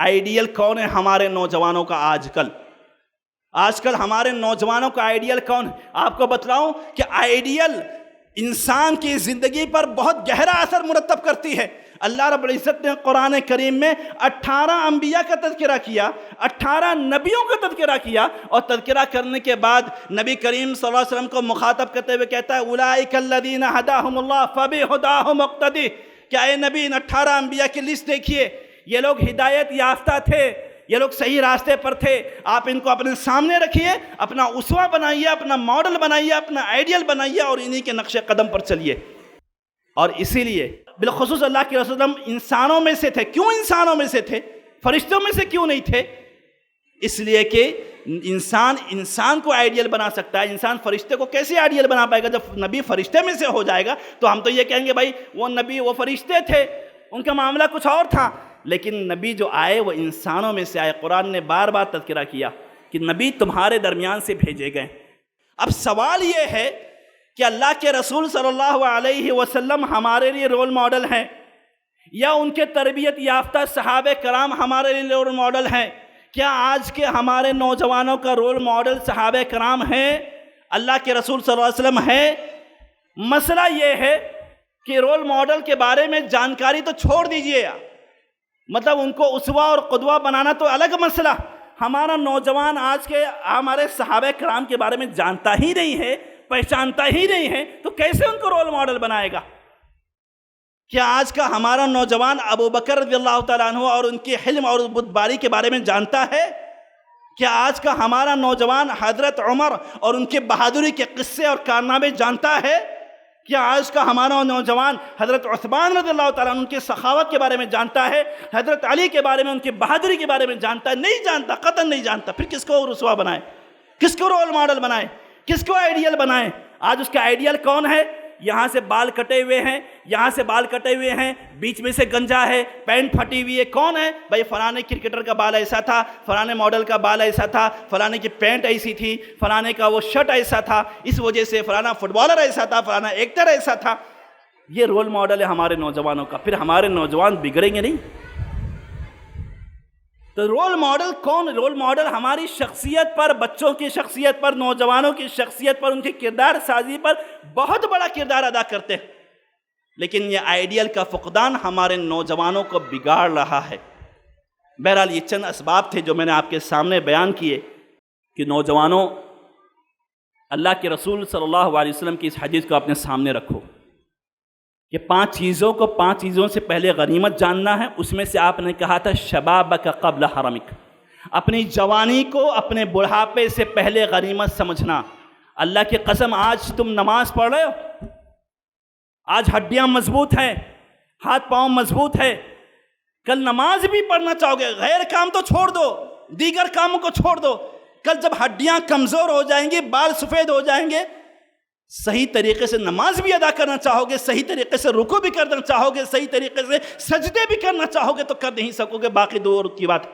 Ideal کون ہے ہمارے نوجوانوں کا آج کل ہمارے نوجوانوں کا آئیڈیل کون ہے؟ آپ کو بتلاؤں کہ آئیڈیل انسان کی زندگی پر بہت گہرا اثر مرتب کرتی ہے۔ اللہ رب العزت نے قرآن کریم میں 18 انبیاء کا تذکرہ کیا، 18 نبیوں کا تذکرہ کیا، اور تذکرہ کرنے کے بعد نبی کریم صلی اللہ علیہ وسلم کو مخاطب کرتے ہوئے کہتا ہے اولئک الذین ھداھم اللہ فبھداھم اقتدی، کیا اے نبی ان 18 انبیاء کی لسٹ دیکھیے، یہ لوگ ہدایت یافتہ تھے، یہ لوگ صحیح راستے پر تھے، آپ ان کو اپنے سامنے رکھیے، اپنا اسوہ بنائیے، اپنا ماڈل بنائیے، اپنا آئیڈیل بنائیے، اور انہی کے نقش قدم پر چلیے۔ اور اسی لیے بالخصوص اللہ کے رسول ہم انسانوں میں سے تھے۔ کیوں انسانوں میں سے تھے؟ فرشتوں میں سے کیوں نہیں تھے؟ اس لیے کہ انسان کو آئیڈیل بنا سکتا ہے، انسان فرشتے کو کیسے آئیڈیل بنا پائے گا؟ جب نبی فرشتے میں سے ہو جائے گا تو ہم تو یہ کہیں گے بھائی وہ نبی وہ فرشتے تھے، ان کا معاملہ کچھ اور تھا، لیکن نبی جو آئے وہ انسانوں میں سے آئے۔ قرآن نے بار بار تذکرہ کیا کہ نبی تمہارے درمیان سے بھیجے گئے۔ اب سوال یہ ہے کہ اللہ کے رسول صلی اللہ علیہ وسلم ہمارے لیے رول ماڈل ہیں، یا ان کے تربیت یافتہ صحابہ کرام ہمارے لیے رول ماڈل ہیں؟ کیا آج کے ہمارے نوجوانوں کا رول ماڈل صحابہ کرام ہیں، اللہ کے رسول صلی اللہ علیہ وسلم ہیں؟ مسئلہ یہ ہے کہ رول ماڈل کے بارے میں جانکاری تو چھوڑ دیجئے، مطلب ان کو اسوہ اور قدوہ بنانا تو الگ مسئلہ۔ ہمارا نوجوان آج کے ہمارے صحابہ کرام کے بارے میں جانتا ہی نہیں ہے، پہچانتا ہی نہیں ہے، تو کیسے ان کو رول ماڈل بنائے گا؟ کیا آج کا ہمارا نوجوان ابو بکر رضی اللہ تعالیٰ عنہ اور ان کے حلم اور بتباری کے بارے میں جانتا ہے؟ کیا آج کا ہمارا نوجوان حضرت عمر اور ان کے بہادری کے قصے اور کارنامے جانتا ہے؟ کیا آج کا ہمارا نوجوان حضرت عثمان رضی اللہ تعالیٰ عنہ ان کے سخاوت کے بارے میں جانتا ہے؟ حضرت علی کے بارے میں، ان کی بہادری کے بارے میں جانتا ہے؟ نہیں جانتا، قطعاً نہیں جانتا۔ پھر کس کو رسوا بنائے؟ کس کو رول ماڈل بنائے؟ کس کو آئیڈیل بنائے؟ آج اس کا آئیڈیل کون ہے؟ یہاں سے بال کٹے ہوئے ہیں، یہاں سے بال کٹے ہوئے ہیں، بیچ میں سے گنجا ہے، پینٹ پھٹی ہوئی ہے، کون ہے؟ بھائی فلانے کرکٹر کا بال ایسا تھا، فلانے ماڈل کا بال ایسا تھا، فلانے کی پینٹ ایسی تھی، فلانے کا وہ شرٹ ایسا تھا، اس وجہ سے فلانا فٹ بالر ایسا تھا، فلانا ایکٹر ایسا تھا۔ یہ رول ماڈل ہے ہمارے نوجوانوں کا۔ پھر ہمارے نوجوان بگڑیں گے نہیں؟ تو رول ماڈل کون؟ رول ماڈل ہماری شخصیت پر، بچوں کی شخصیت پر، نوجوانوں کی شخصیت پر، ان کی کردار سازی پر بہت بڑا کردار ادا کرتے ہیں۔ لیکن یہ آئیڈیل کا فقدان ہمارے نوجوانوں کو بگاڑ رہا ہے۔ بہرحال یہ چند اسباب تھے جو میں نے آپ کے سامنے بیان کیے کہ نوجوانوں، اللہ کے رسول صلی اللہ علیہ وسلم کی اس حدیث کو اپنے سامنے رکھو کہ 5 چیزوں سے پہلے غنیمت جاننا ہے۔ اس میں سے آپ نے کہا تھا شبابک قبل حرمک، اپنی جوانی کو اپنے بڑھاپے سے پہلے غنیمت سمجھنا۔ اللہ کی قسم آج تم نماز پڑھ رہے ہو، آج ہڈیاں مضبوط ہیں، ہاتھ پاؤں مضبوط ہے، کل نماز بھی پڑھنا چاہو گے، غیر کام تو چھوڑ دو، دیگر کاموں کو چھوڑ دو، کل جب ہڈیاں کمزور ہو جائیں گی، بال سفید ہو جائیں گے، صحیح طریقے سے نماز بھی ادا کرنا چاہو گے، صحیح طریقے سے رکوع بھی کرنا چاہو گے، صحیح طریقے سے سجدے بھی کرنا چاہو گے تو کر نہیں سکو گے، باقی دور کی بات،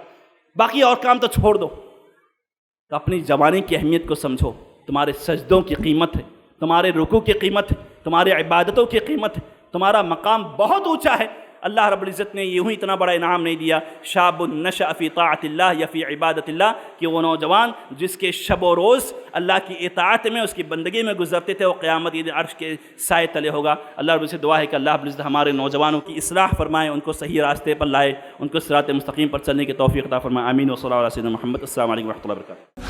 باقی اور کام تو چھوڑ دو۔ تو اپنی جوانی کی اہمیت کو سمجھو، تمہارے سجدوں کی قیمت ہے، تمہارے رکوع کی قیمت ہے، تمہاری عبادتوں کی قیمت ہے، تمہارا مقام بہت اونچا ہے۔ اللہ رب العزت نے یوں ہی اتنا بڑا انعام نہیں دیا، شاب نشأ فی طاعت اللہ یا فی عبادت اللہ، کہ وہ نوجوان جس کے شب و روز اللہ کی اطاعت میں، اس کی بندگی میں گزرتے تھے، وہ قیامت یہ عرش کے سائے تلے ہوگا۔ اللہ رب العزت دعا ہے کہ اللہ رب العزت ہمارے نوجوانوں کی اصلاح فرمائے، ان کو صحیح راستے پر لائے، ان کو صراط مستقیم پر چلنے کی توفیق عطا فرمائے۔ آمین و صلی اللہ علیہ وسلم محمد۔ السلام علیکم و رحمۃ اللہ وبرکاتہ۔